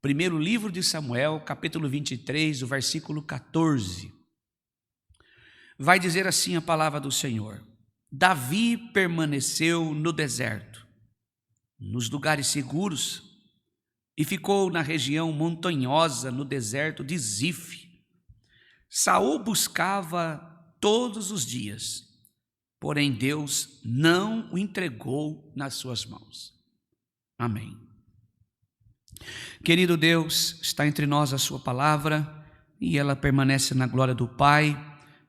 Primeiro livro de Samuel, capítulo 23, o versículo 14. Vai dizer assim a palavra do Senhor: Davi permaneceu no deserto, nos lugares seguros, e ficou na região montanhosa, no deserto de Zif. Saul buscava todos os dias, porém Deus não o entregou nas suas mãos. Amém. Querido Deus, está entre nós a sua palavra, e ela permanece na glória do Pai,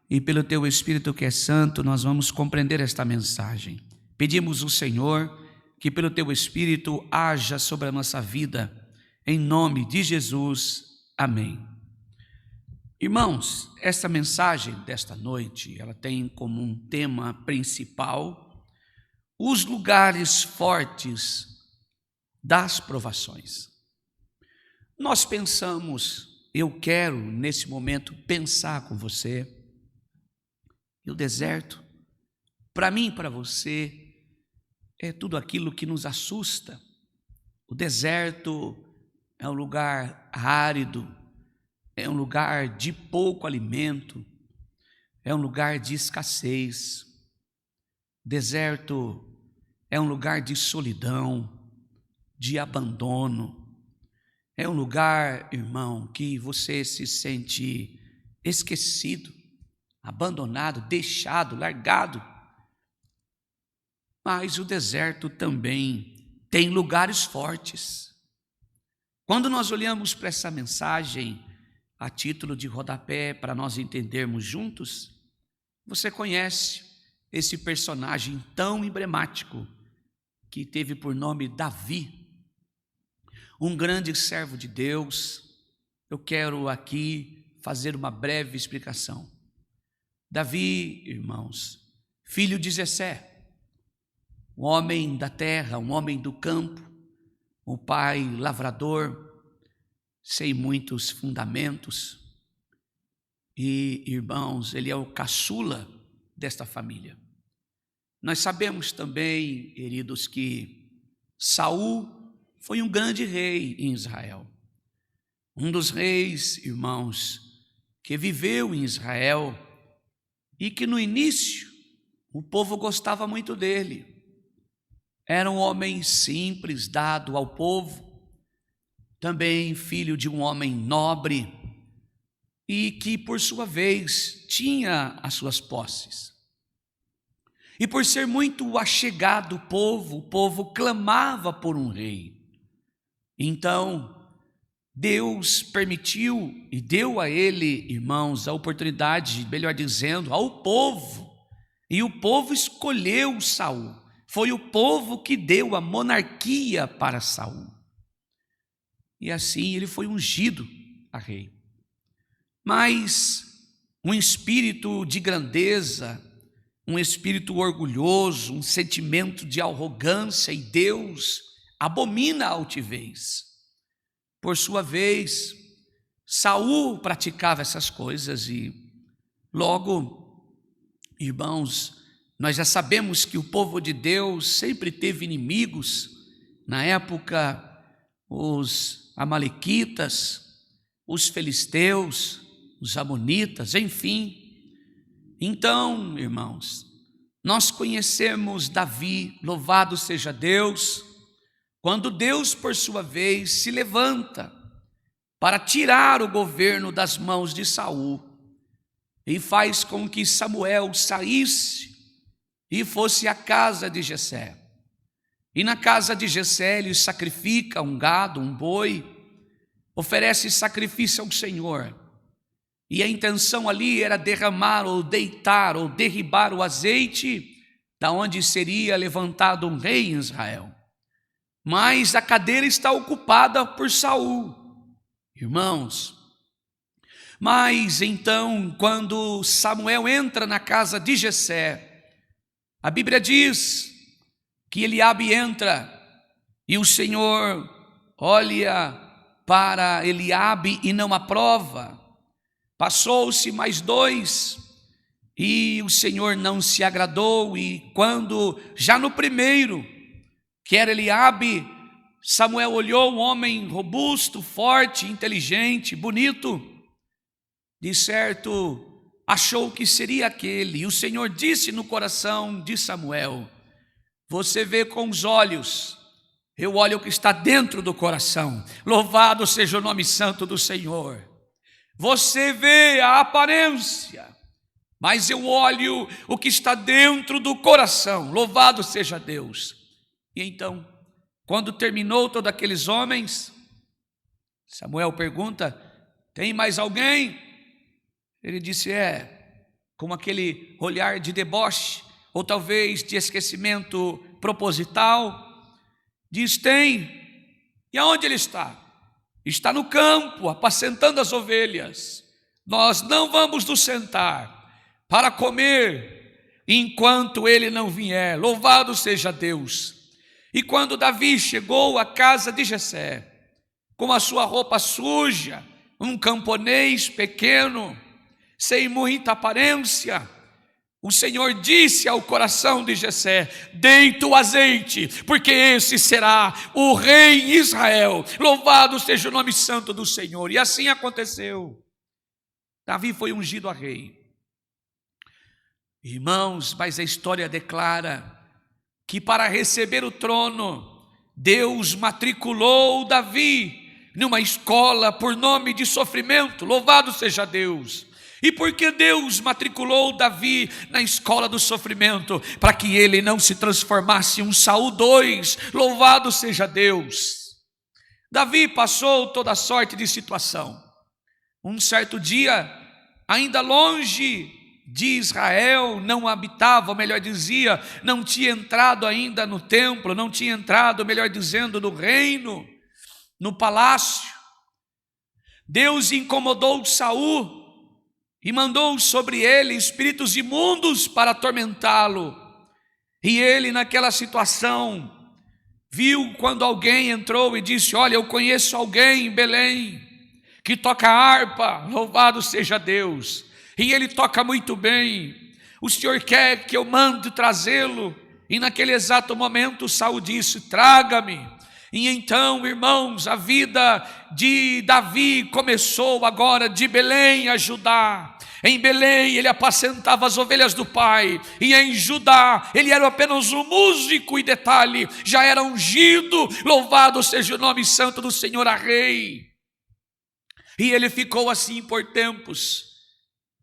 e pelo teu Espírito que é santo, nós vamos compreender esta mensagem. Pedimos ao Senhor que pelo teu Espírito haja sobre a nossa vida, em nome de Jesus. Amém. Irmãos, esta mensagem desta noite, ela tem como um tema principal os lugares fortes das provações. Nós pensamos, eu quero nesse momento pensar com você, e o deserto, para mim e para você, é tudo aquilo que nos assusta. O deserto é um lugar árido, é um lugar de pouco alimento, é um lugar de escassez. Deserto é um lugar de solidão, de abandono. É um lugar, irmão, que você se sente esquecido, abandonado, deixado, largado. Mas o deserto também tem lugares fortes. Quando nós olhamos para essa mensagem, a título de rodapé, para nós entendermos juntos, você conhece esse personagem tão emblemático que teve por nome Davi, um grande servo de Deus. Eu quero aqui fazer uma breve explicação. Davi, irmãos, filho de Jessé, um homem da terra, um homem do campo, um pai lavrador, sem muitos fundamentos. E, irmãos, ele é o caçula desta família. Nós sabemos também, queridos, que Saul foi um grande rei em Israel. Um dos reis, irmãos, que viveu em Israel e que no início o povo gostava muito dele. Era um homem simples, dado ao povo, também filho de um homem nobre e que, por sua vez, tinha as suas posses. E por ser muito achegado ao povo, o povo clamava por um rei. Então, Deus permitiu e deu a ele, irmãos, a oportunidade, melhor dizendo, ao povo. E o povo escolheu Saul. Foi o povo que deu a monarquia para Saul. E assim ele foi ungido a rei. Mas um espírito de grandeza, um espírito orgulhoso, um sentimento de arrogância, e Deus abomina a altivez. Por sua vez, Saul praticava essas coisas e logo, irmãos, nós já sabemos que o povo de Deus sempre teve inimigos. Na época, os amalequitas, os filisteus, os amonitas, enfim. Então, irmãos, nós conhecemos Davi, louvado seja Deus, quando Deus, por sua vez, se levanta para tirar o governo das mãos de Saul e faz com que Samuel saísse e fosse à casa de Jessé. E na casa de Jessé ele sacrifica um gado, um boi, oferece sacrifício ao Senhor. E a intenção ali era derramar ou deitar ou derribar o azeite, da onde seria levantado um rei em Israel. Mas a cadeira está ocupada por Saul, irmãos. Mas então, quando Samuel entra na casa de Jessé, a Bíblia diz que Eliabe entra e o Senhor olha para Eliabe e não aprova. Passou-se mais 2 e o Senhor não se agradou, e quando já no primeiro, quer Eliabe, Samuel olhou um homem robusto, forte, inteligente, bonito. De certo, achou que seria aquele. E o Senhor disse no coração de Samuel: você vê com os olhos, eu olho o que está dentro do coração. Louvado seja o nome santo do Senhor. Você vê a aparência, mas eu olho o que está dentro do coração. Louvado seja Deus. E então, quando terminou todos aqueles homens, Samuel pergunta: tem mais alguém? Ele disse: com aquele olhar de deboche, ou talvez de esquecimento proposital, diz: tem. E aonde ele está? Está no campo, apacentando as ovelhas. Nós não vamos nos sentar para comer enquanto ele não vier. Louvado seja Deus. E quando Davi chegou à casa de Jessé, com a sua roupa suja, um camponês pequeno, sem muita aparência, o Senhor disse ao coração de Jessé: deita o azeite, porque esse será o rei em Israel. Louvado seja o nome santo do Senhor. E assim aconteceu. Davi foi ungido a rei. Irmãos, mas a história declara que para receber o trono, Deus matriculou Davi numa escola por nome de sofrimento. Louvado seja Deus. E por que Deus matriculou Davi na escola do sofrimento? Para que ele não se transformasse em um Saul II. Louvado seja Deus. Davi passou toda sorte de situação. Um certo dia, ainda longe de Israel, não habitava, ou melhor dizia, não tinha entrado ainda no templo, não tinha entrado, melhor dizendo, no reino, no palácio. Deus incomodou Saul e mandou sobre ele espíritos imundos para atormentá-lo. E ele, naquela situação, viu quando alguém entrou e disse: olha, eu conheço alguém em Belém que toca harpa. Louvado seja Deus. E ele toca muito bem. O Senhor quer que eu mande trazê-lo? E naquele exato momento Saul disse: traga-me. E então, irmãos, a vida de Davi começou agora de Belém a Judá. Em Belém ele apacentava as ovelhas do pai, e em Judá ele era apenas um músico, e detalhe, já era ungido. Louvado seja o nome santo do Senhor, a rei. E ele ficou assim por tempos.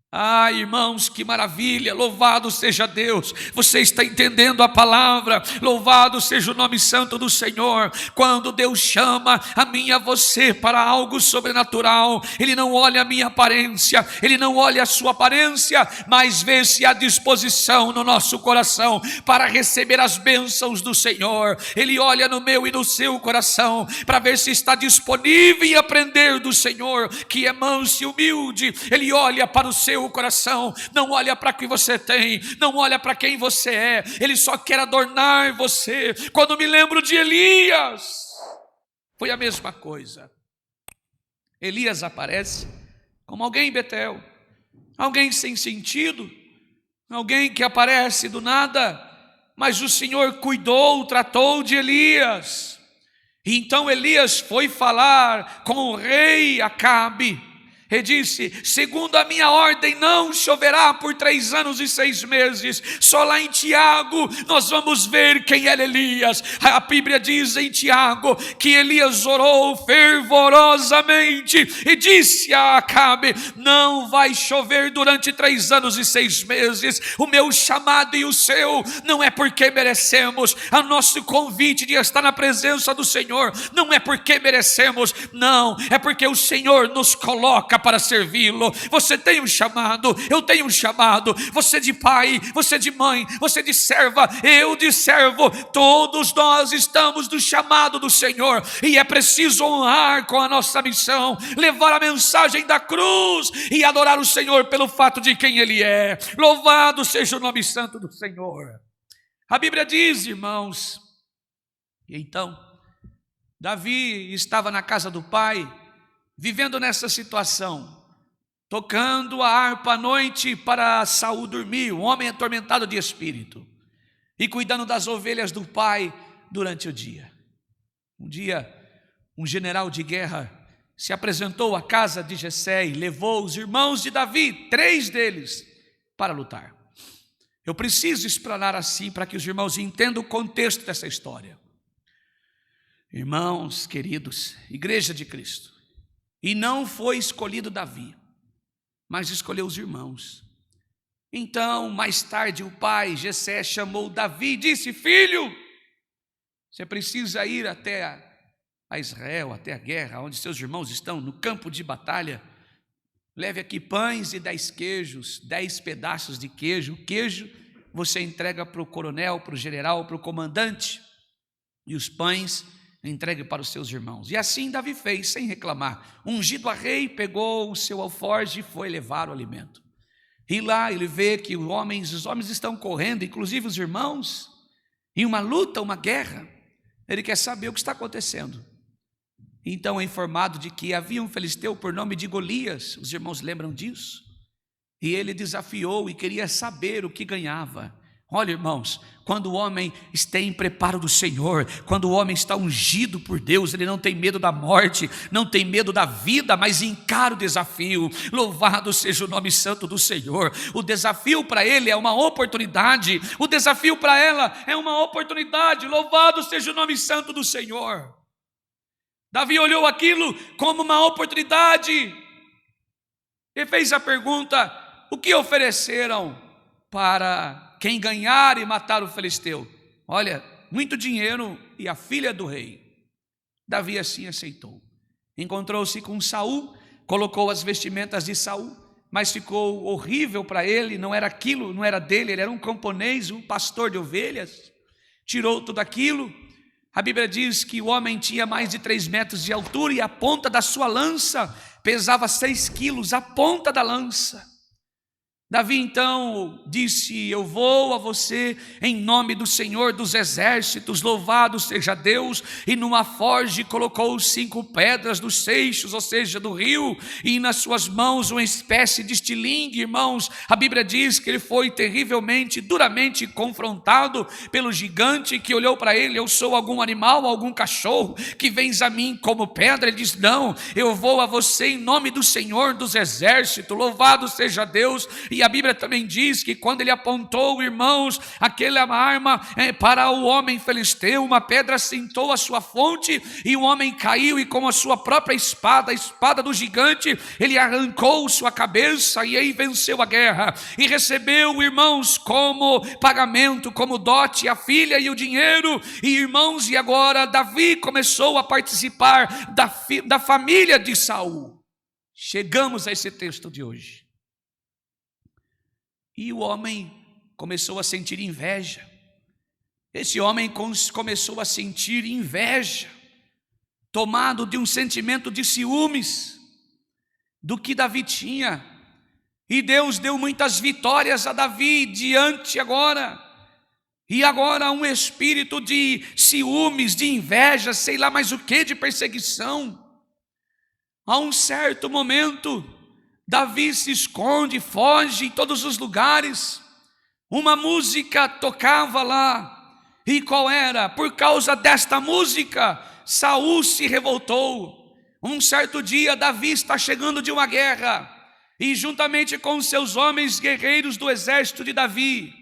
Ah, irmãos, que maravilha, louvado seja Deus. Você está entendendo a palavra? Louvado seja o nome santo do Senhor. Quando Deus chama a mim e a você para algo sobrenatural, Ele não olha a minha aparência, Ele não olha a sua aparência, mas vê se há disposição no nosso coração para receber as bênçãos do Senhor. Ele olha no meu e no seu coração para ver se está disponível em aprender do Senhor, que é manso e humilde. Ele olha para o seu coração, não olha para o que você tem, não olha para quem você é, ele só quer adornar você. Quando me lembro de Elias, foi a mesma coisa. Elias aparece como alguém em Betel, alguém sem sentido, alguém que aparece do nada, mas o Senhor cuidou, tratou de Elias. E então Elias foi falar com o rei Acabe. Ele disse: segundo a minha ordem não choverá por 3 anos e 6 meses. Só lá em Tiago nós vamos ver quem era Elias. A Bíblia diz em Tiago que Elias orou fervorosamente e disse a Acabe: não vai chover durante 3 anos e 6 meses. O meu chamado e o seu não é porque merecemos. O nosso convite de estar na presença do Senhor não é porque merecemos, não, é porque o Senhor nos coloca para servi-lo. Você tem um chamado, eu tenho um chamado. Você de pai, você de mãe, você de serva, eu de servo, todos nós estamos no chamado do Senhor, e é preciso honrar com a nossa missão, levar a mensagem da cruz e adorar o Senhor pelo fato de quem Ele é. Louvado seja o nome santo do Senhor. A Bíblia diz, irmãos, e então Davi estava na casa do pai, vivendo nessa situação, tocando a harpa à noite para Saul dormir, um homem atormentado de espírito, e cuidando das ovelhas do pai durante o dia. Um dia, um general de guerra se apresentou à casa de Jessé e levou os irmãos de Davi, 3 deles, para lutar. Eu preciso explanar assim para que os irmãos entendam o contexto dessa história. Irmãos queridos, Igreja de Cristo, e não foi escolhido Davi, mas escolheu os irmãos. Então, mais tarde, o pai Jessé chamou Davi e disse: filho, você precisa ir até a Israel, até a guerra, onde seus irmãos estão, no campo de batalha. Leve aqui pães e 10 queijos, 10 pedaços de queijo. O queijo você entrega para o coronel, para o general, para o comandante, e os pães entregue para os seus irmãos. E assim Davi fez, sem reclamar. Ungido a rei, pegou o seu alforje e foi levar o alimento. E lá ele vê que os homens estão correndo, inclusive os irmãos, em uma luta, uma guerra. Ele quer saber o que está acontecendo. Então é informado de que havia um filisteu por nome de Golias. Os irmãos lembram disso? E ele desafiou e queria saber o que ganhava. Olha, irmãos, quando o homem está em preparo do Senhor, quando o homem está ungido por Deus, ele não tem medo da morte, não tem medo da vida, mas encara o desafio. Louvado seja o nome santo do Senhor. O desafio para ele é uma oportunidade, o desafio para ela é uma oportunidade. Louvado seja o nome santo do Senhor. Davi olhou aquilo como uma oportunidade e fez a pergunta: o que ofereceram para quem ganhar e matar o filisteu? Olha, muito dinheiro e a filha do rei. Davi assim aceitou. Encontrou-se com Saul, colocou as vestimentas de Saul, mas ficou horrível para ele, não era aquilo, não era dele, ele era um camponês, um pastor de ovelhas. Tirou tudo aquilo. A Bíblia diz que o homem tinha mais de 3 metros de altura e a ponta da sua lança pesava 6 quilos, a ponta da lança. Davi então disse: eu vou a você em nome do Senhor dos exércitos, louvado seja Deus. E numa forge colocou 5 pedras dos seixos, ou seja, do rio, e nas suas mãos uma espécie de estilingue. Irmãos, a Bíblia diz que ele foi terrivelmente, duramente confrontado pelo gigante, que olhou para ele: eu sou algum animal, algum cachorro que vens a mim como pedra? Ele diz: não, eu vou a você em nome do Senhor dos exércitos, louvado seja Deus. E a Bíblia também diz que quando ele apontou, irmãos, aquela arma para o homem filisteu, uma pedra sentou a sua fonte e o homem caiu, e com a sua própria espada, a espada do gigante, ele arrancou sua cabeça e aí venceu a guerra e recebeu, irmãos, como pagamento, como dote, a filha e o dinheiro. E irmãos, e agora Davi começou a participar da família de Saul. Chegamos a esse texto de hoje. E o homem começou a sentir inveja. Esse homem começou a sentir inveja, tomado de um sentimento de ciúmes do que Davi tinha. E Deus deu muitas vitórias a Davi diante agora. E agora um espírito de ciúmes, de inveja, sei lá mais o que, de perseguição. A um certo momento, Davi se esconde, foge em todos os lugares. Uma música tocava lá. E qual era? Por causa desta música, Saul se revoltou. Um certo dia, Davi está chegando de uma guerra, e juntamente com os seus homens guerreiros do exército de Davi,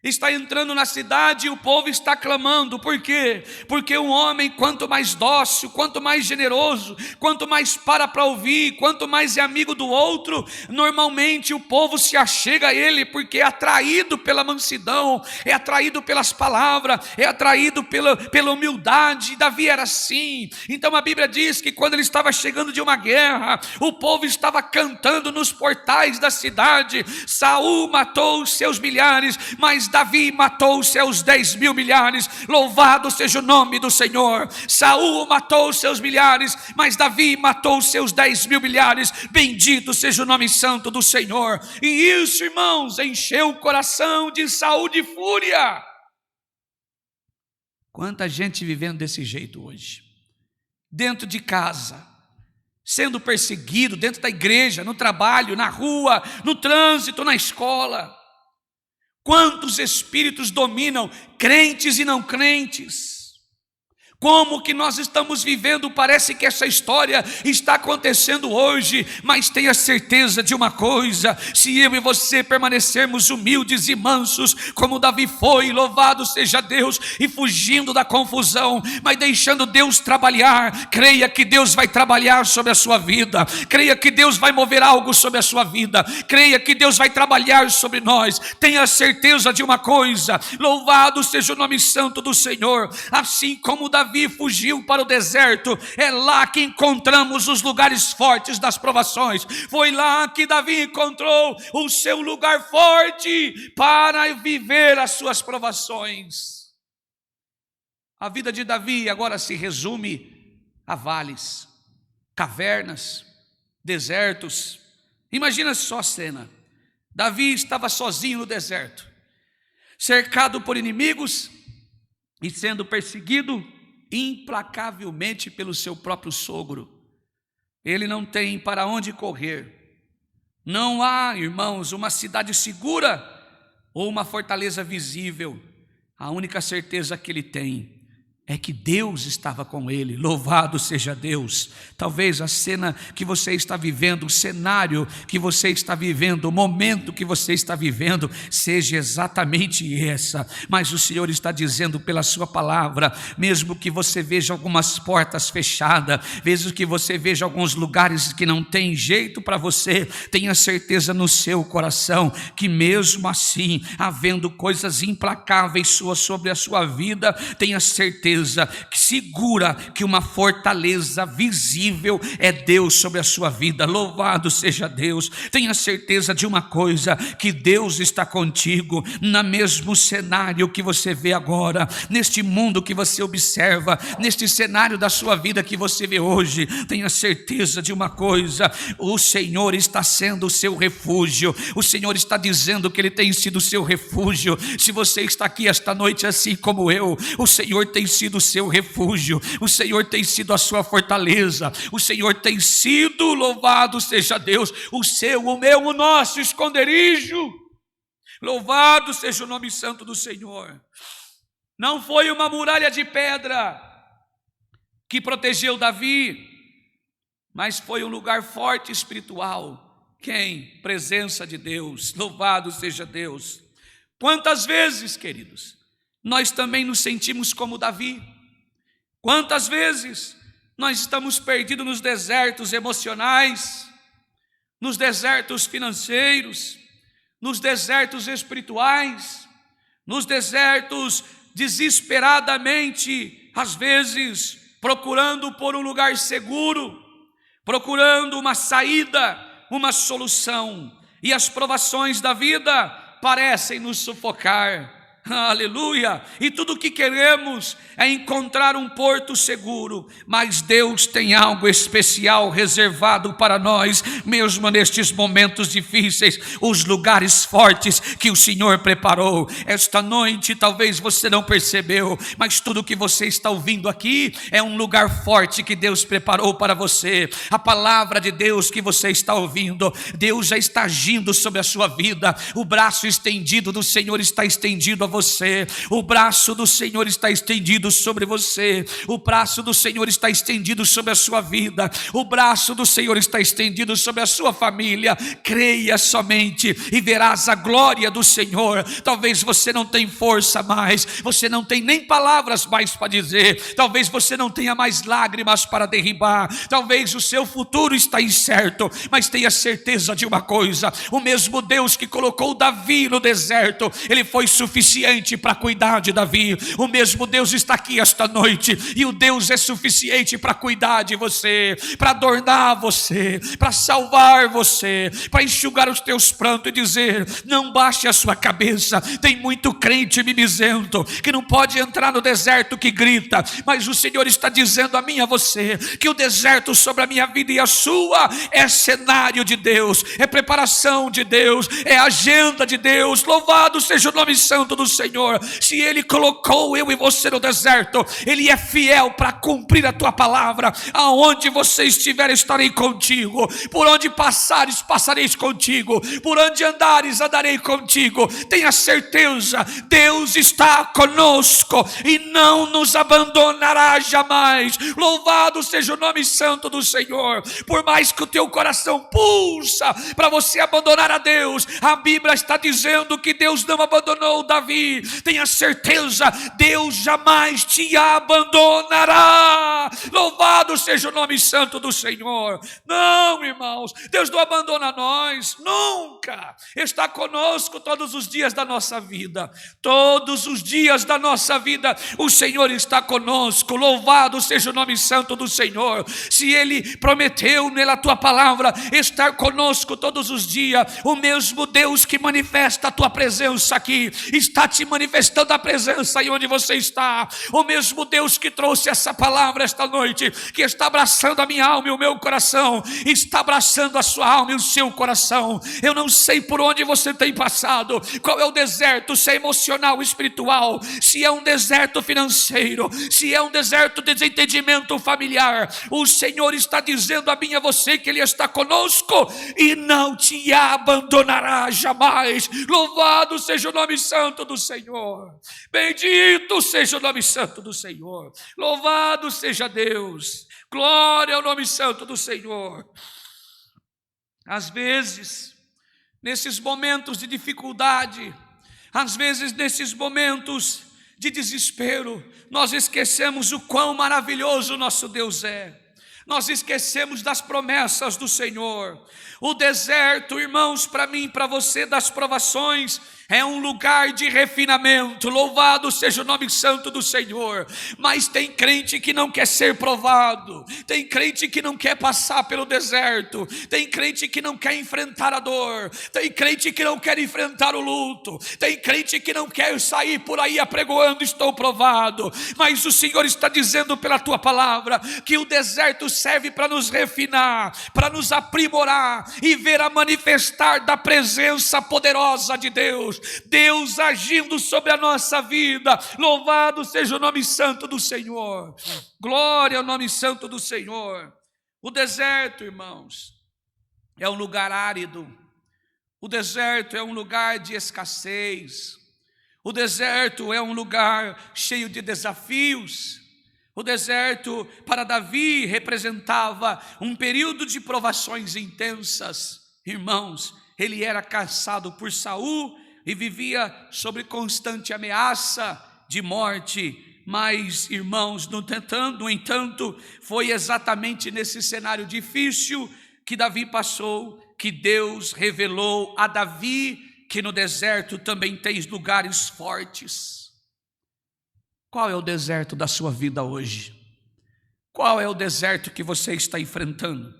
está entrando na cidade e o povo está clamando. Por quê? Porque um homem, quanto mais dócil, quanto mais generoso, quanto mais para ouvir, quanto mais é amigo do outro, normalmente o povo se achega a ele, porque é atraído pela mansidão, é atraído pelas palavras, é atraído pela humildade. Davi era assim. Então a Bíblia diz que quando ele estava chegando de uma guerra, o povo estava cantando nos portais da cidade: Saul matou os seus milhares, mas Davi matou os seus 10.000 milhares. Louvado seja o nome do Senhor. Saul matou os seus milhares, mas Davi matou os seus 10.000 milhares. Bendito seja o nome santo do Senhor. E isso, irmãos, encheu o coração de Saul de fúria. Quanta gente vivendo desse jeito hoje, dentro de casa, sendo perseguido, dentro da igreja, no trabalho, na rua, no trânsito, na escola. Quantos espíritos dominam crentes e não crentes? Como que nós estamos vivendo, parece que essa história está acontecendo hoje, mas tenha certeza de uma coisa: se eu e você permanecermos humildes e mansos, como Davi foi, louvado seja Deus, e fugindo da confusão, mas deixando Deus trabalhar, creia que Deus vai trabalhar sobre a sua vida, creia que Deus vai mover algo sobre a sua vida, creia que Deus vai trabalhar sobre nós. Tenha certeza de uma coisa: louvado seja o nome santo do Senhor. Assim como Davi fugiu para o deserto, é lá que encontramos os lugares fortes das provações. Foi lá que Davi encontrou o seu lugar forte para viver as suas provações. A vida de Davi agora se resume a vales, cavernas, desertos. Imagina só a cena: Davi estava sozinho no deserto, cercado por inimigos e sendo perseguido implacavelmente pelo seu próprio sogro. Ele não tem para onde correr. Não há, irmãos, uma cidade segura ou uma fortaleza visível. A única certeza que ele tem é que Deus estava com ele. Louvado seja Deus. Talvez a cena que você está vivendo, o cenário que você está vivendo, o momento que você está vivendo, seja exatamente essa. Mas o Senhor está dizendo pela sua palavra: mesmo que você veja algumas portas fechadas, mesmo que você veja alguns lugares que não tem jeito para você, tenha certeza no seu coração que mesmo assim, havendo coisas implacáveis sobre a sua vida, tenha certeza que segura que uma fortaleza visível é Deus sobre a sua vida. Louvado seja Deus. Tenha certeza de uma coisa: que Deus está contigo no mesmo cenário que você vê agora, neste mundo que você observa, neste cenário da sua vida que você vê hoje. Tenha certeza de uma coisa: o Senhor está sendo o seu refúgio. O Senhor está dizendo que Ele tem sido o seu refúgio. Se você está aqui esta noite assim como eu, o Senhor tem sido o seu refúgio, o Senhor tem sido a sua fortaleza, o Senhor tem sido, louvado seja Deus, o seu, o meu, o nosso esconderijo. Louvado seja o nome santo do Senhor. Não foi uma muralha de pedra que protegeu Davi, mas foi um lugar forte espiritual. Quem? Presença de Deus. Louvado seja Deus. Quantas vezes, queridos, nós também nos sentimos como Davi? Quantas vezes nós estamos perdidos nos desertos emocionais, nos desertos financeiros, nos desertos espirituais, nos desertos desesperadamente, às vezes, procurando por um lugar seguro, procurando uma saída, uma solução, e as provações da vida parecem nos sufocar. Aleluia! E tudo o que queremos é encontrar um porto seguro, mas Deus tem algo especial reservado para nós, mesmo nestes momentos difíceis, os lugares fortes que o Senhor preparou. Esta noite talvez você não percebeu, mas tudo o que você está ouvindo aqui é um lugar forte que Deus preparou para você. A palavra de Deus que você está ouvindo, Deus já está agindo sobre a sua vida. O braço estendido do Senhor está estendido a você, o braço do Senhor está estendido sobre você, o braço do Senhor está estendido sobre a sua vida, o braço do Senhor está estendido sobre a sua família. Creia somente e verás a glória do Senhor. Talvez você não tenha força mais, você não tem nem palavras mais para dizer, talvez você não tenha mais lágrimas para derribar, talvez o seu futuro está incerto, mas tenha certeza de uma coisa: o mesmo Deus que colocou Davi no deserto, Ele foi suficiente para cuidar de Davi. O mesmo Deus está aqui esta noite, e o Deus é suficiente para cuidar de você, para adornar você, para salvar você, para enxugar os teus prantos e dizer: não baixe a sua cabeça. Tem muito crente mimizento que não pode entrar no deserto, que grita, mas o Senhor está dizendo a mim e a você que o deserto sobre a minha vida e a sua é cenário de Deus, é preparação de Deus, é agenda de Deus. Louvado seja o nome santo do Senhor. Se Ele colocou eu e você no deserto, Ele é fiel para cumprir a tua palavra. Aonde você estiver, estarei contigo. Por onde passares, passareis contigo. Por onde andares, andarei contigo. Tenha certeza, Deus está conosco e não nos abandonará jamais. Louvado seja o nome santo do Senhor. Por mais que o teu coração pulsa para você abandonar a Deus, a Bíblia está dizendo que Deus não abandonou Davi. Tenha certeza, Deus jamais te abandonará. Louvado seja o nome santo do Senhor. Não, irmãos, Deus não abandona nós, nunca. Está conosco todos os dias da nossa vida. Todos os dias da nossa vida o Senhor está conosco. Louvado seja o nome santo do Senhor. Se Ele prometeu nela a tua palavra estar conosco todos os dias, o mesmo Deus que manifesta a tua presença aqui está te manifestando a presença aí onde você está. O mesmo Deus que trouxe essa palavra esta noite, que está abraçando a minha alma e o meu coração, está abraçando a sua alma e o seu coração. Eu não sei por onde você tem passado, qual é o deserto, se é emocional, espiritual, se é um deserto financeiro, se é um deserto de desentendimento familiar. O Senhor está dizendo a mim e a você que Ele está conosco e não te abandonará jamais. Louvado seja o nome santo do Senhor. Bendito seja o nome santo do Senhor. Louvado seja Deus. Glória ao nome santo do Senhor. Às vezes, nesses momentos de dificuldade, às vezes nesses momentos de desespero, nós esquecemos o quão maravilhoso nosso Deus é. Nós esquecemos das promessas do Senhor. O deserto, irmãos, para mim e para você, das provações, é um lugar de refinamento. Louvado seja o nome santo do Senhor. Mas tem crente que não quer ser provado, tem crente que não quer passar pelo deserto, tem crente que não quer enfrentar a dor, tem crente que não quer enfrentar o luto, tem crente que não quer sair por aí apregoando estou provado. Mas o Senhor está dizendo pela tua palavra que o deserto serve para nos refinar, para nos aprimorar e ver a manifestar da presença poderosa de Deus. Deus agindo sobre a nossa vida. Louvado seja o nome santo do Senhor. Glória ao nome santo do Senhor. O deserto, irmãos, é um lugar árido. O deserto é um lugar de escassez. O deserto é um lugar cheio de desafios. O deserto para Davi representava um período de provações intensas. Irmãos, ele era caçado por Saul e vivia sob constante ameaça de morte. Mas, irmãos, no entanto, foi exatamente nesse cenário difícil que Davi passou, que Deus revelou a Davi que no deserto também tens lugares fortes. Qual é o deserto da sua vida hoje? Qual é o deserto que você está enfrentando?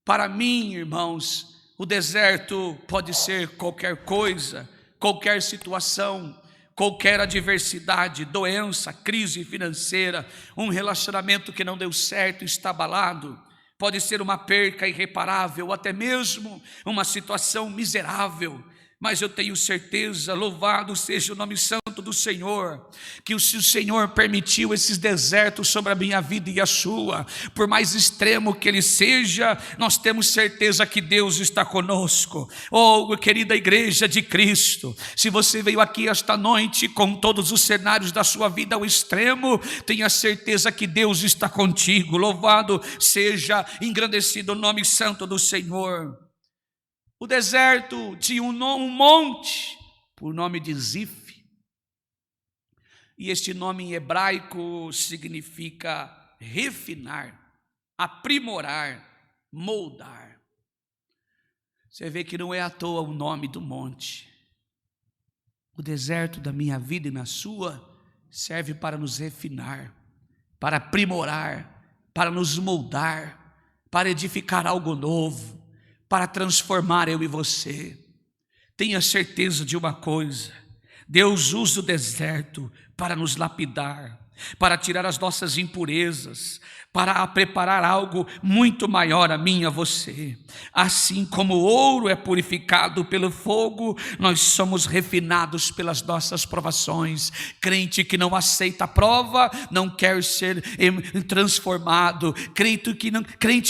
Para mim, irmãos, o deserto pode ser qualquer coisa, qualquer situação, qualquer adversidade, doença, crise financeira, um relacionamento que não deu certo, está abalado. Pode ser uma perca irreparável, ou até mesmo uma situação miserável. Mas eu tenho certeza, louvado seja o nome santo do Senhor, que se o Senhor permitiu esses desertos sobre a minha vida e a sua, por mais extremo que ele seja, nós temos certeza que Deus está conosco. Oh, querida igreja de Cristo, se você veio aqui esta noite com todos os cenários da sua vida ao extremo, tenha certeza que Deus está contigo. Louvado seja, engrandecido o nome santo do Senhor. O deserto tinha um monte por nome de Zif. E este nome em hebraico significa refinar, aprimorar, moldar. Você vê que não é à toa o nome do monte. O deserto da minha vida e na sua serve para nos refinar, para aprimorar, para nos moldar, para edificar algo novo, para transformar eu e você. Tenha certeza de uma coisa: Deus usa o deserto para nos lapidar. para tirar as nossas impurezas, para preparar algo muito maior a mim e a você. Assim como o ouro é purificado pelo fogo, nós somos refinados pelas nossas provações. Crente que não aceita a prova, não quer ser transformado. Crente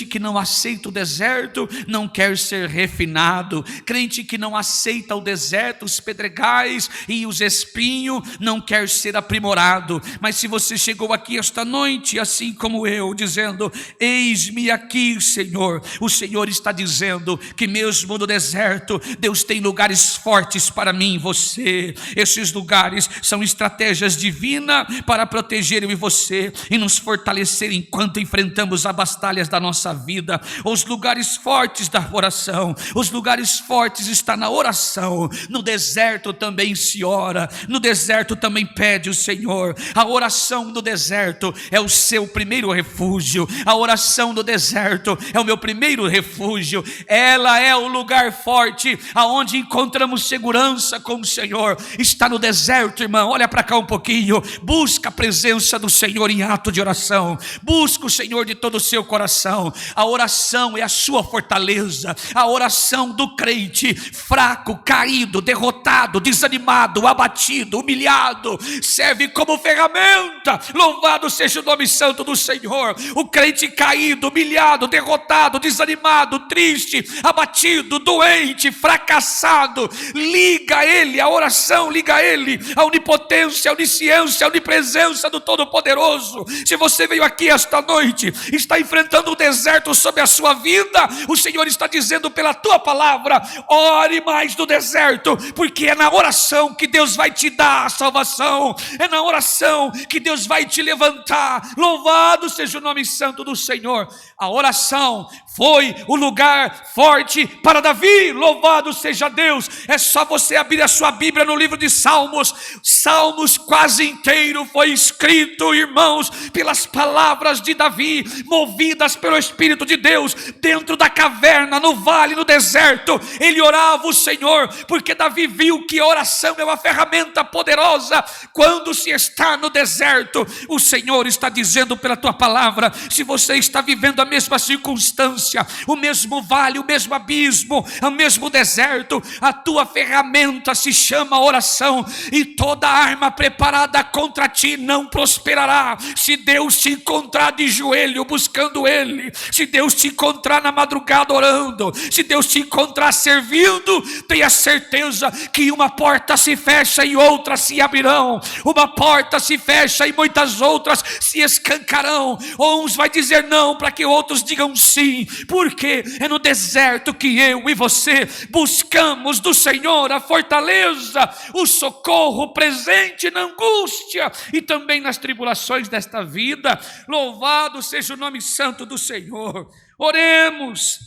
que não aceita o deserto, não quer ser refinado. Crente que não aceita o deserto, os pedregais e os espinhos, não quer ser aprimorado. Mas se você chegou aqui esta noite, assim como eu, dizendo: eis-me aqui, Senhor, o Senhor está dizendo que mesmo no deserto, Deus tem lugares fortes para mim e você. Esses lugares são estratégias divinas para proteger eu e você e nos fortalecer enquanto enfrentamos as batalhas da nossa vida. Os lugares fortes da oração, os lugares fortes estão na oração. No deserto também se ora, no deserto também pede o Senhor. A oração no deserto é o seu primeiro refúgio. A oração do deserto é o meu primeiro refúgio. Ela é o lugar forte aonde encontramos segurança com o Senhor. Está no deserto, irmão. Olha para cá um pouquinho. Busca a presença do Senhor em ato de oração. Busca o Senhor de todo o seu coração. A oração é a sua fortaleza. A oração do crente fraco, caído, derrotado, desanimado, abatido, humilhado, serve como ferramenta. Louvado seja o nome santo do Senhor. O crente caído, humilhado, derrotado, desanimado, triste, abatido, doente, fracassado, liga a Ele, a oração liga a Ele, a onipotência, a onisciência, a onipresença do Todo-Poderoso. Se você veio aqui esta noite, está enfrentando um deserto sobre a sua vida, o Senhor está dizendo pela tua palavra: ore mais no deserto, porque é na oração que Deus vai te dar a salvação, é na oração que Deus vai te levantar. Louvado seja o nome santo do Senhor. A oração foi o lugar forte para Davi. Louvado seja Deus. É só você abrir a sua Bíblia no livro de Salmos. Salmos quase inteiro foi escrito, irmãos, pelas palavras de Davi, movidas pelo Espírito de Deus, dentro da caverna, no vale, no deserto. Ele orava o Senhor, porque Davi viu que a oração é uma ferramenta poderosa quando se está no deserto. O Senhor está dizendo pela tua palavra: se você está vivendo a mesma circunstância, o mesmo vale, o mesmo abismo, o mesmo deserto, a tua ferramenta se chama oração, e toda arma preparada contra ti não prosperará. Se Deus te encontrar de joelho buscando Ele, se Deus te encontrar na madrugada orando, se Deus te encontrar servindo, tenha certeza que uma porta se fecha e outras se abrirão. Uma porta se fecha e muitas outras se escancarão. Uns vai dizer não para que outros digam sim, porque é no deserto que eu e você buscamos do Senhor a fortaleza, o socorro presente na angústia e também nas tribulações desta vida. Louvado seja o nome santo do Senhor. Oremos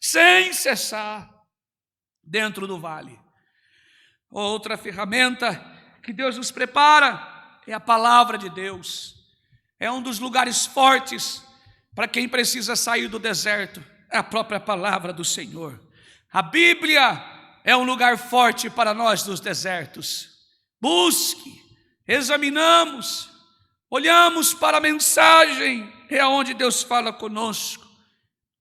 sem cessar dentro do vale. Outra ferramenta que Deus nos prepara é a palavra de Deus. É um dos lugares fortes para quem precisa sair do deserto, é a própria palavra do Senhor. A Bíblia é um lugar forte para nós nos desertos. Busque, examinamos, olhamos para a mensagem, é onde Deus fala conosco.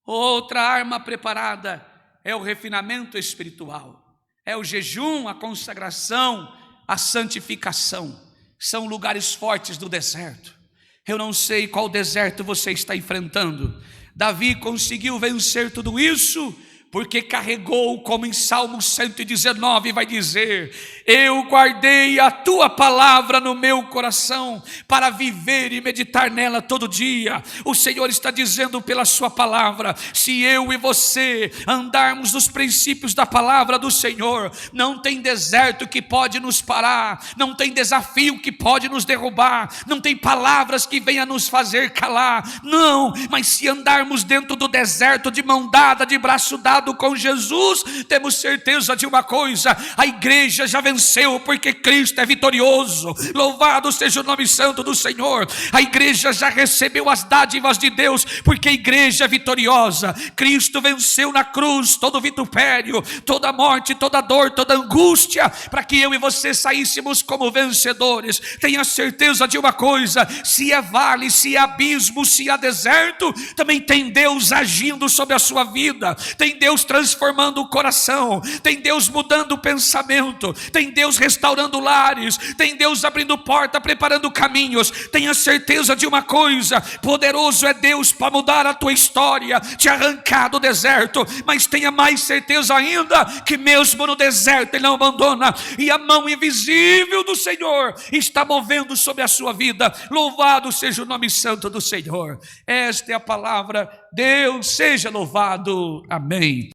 Outra arma preparada é o refinamento espiritual, é o jejum, a consagração, a santificação. São lugares fortes do deserto. Eu não sei qual deserto você está enfrentando. Davi conseguiu vencer tudo isso porque carregou, como em Salmo 119 vai dizer: eu guardei a tua palavra no meu coração para viver e meditar nela todo dia. O Senhor está dizendo pela sua palavra: se eu e você andarmos nos princípios da palavra do Senhor, não tem deserto que pode nos parar, não tem desafio que pode nos derrubar, não tem palavras que venham nos fazer calar, não. Mas se andarmos dentro do deserto de mão dada, de braço dado crucificado com Jesus, temos certeza de uma coisa: a igreja já venceu, porque Cristo é vitorioso. Louvado seja o nome santo do Senhor. A igreja já recebeu as dádivas de Deus, porque a igreja é vitoriosa. Cristo venceu na cruz todo vitupério, toda morte, toda dor, toda angústia, para que eu e você saíssemos como vencedores. Tenha certeza de uma coisa: se é vale, se é abismo, se há deserto, também tem Deus agindo sobre a sua vida, tem Deus transformando o coração, tem Deus mudando o pensamento, tem Deus restaurando lares, tem Deus abrindo porta, preparando caminhos. Tenha certeza de uma coisa: poderoso é Deus para mudar a tua história, te arrancar do deserto. Mas tenha mais certeza ainda, que mesmo no deserto Ele não abandona, e a mão invisível do Senhor está movendo sobre a sua vida. Louvado seja o nome santo do Senhor. Esta é a palavra. Deus seja louvado. Amém.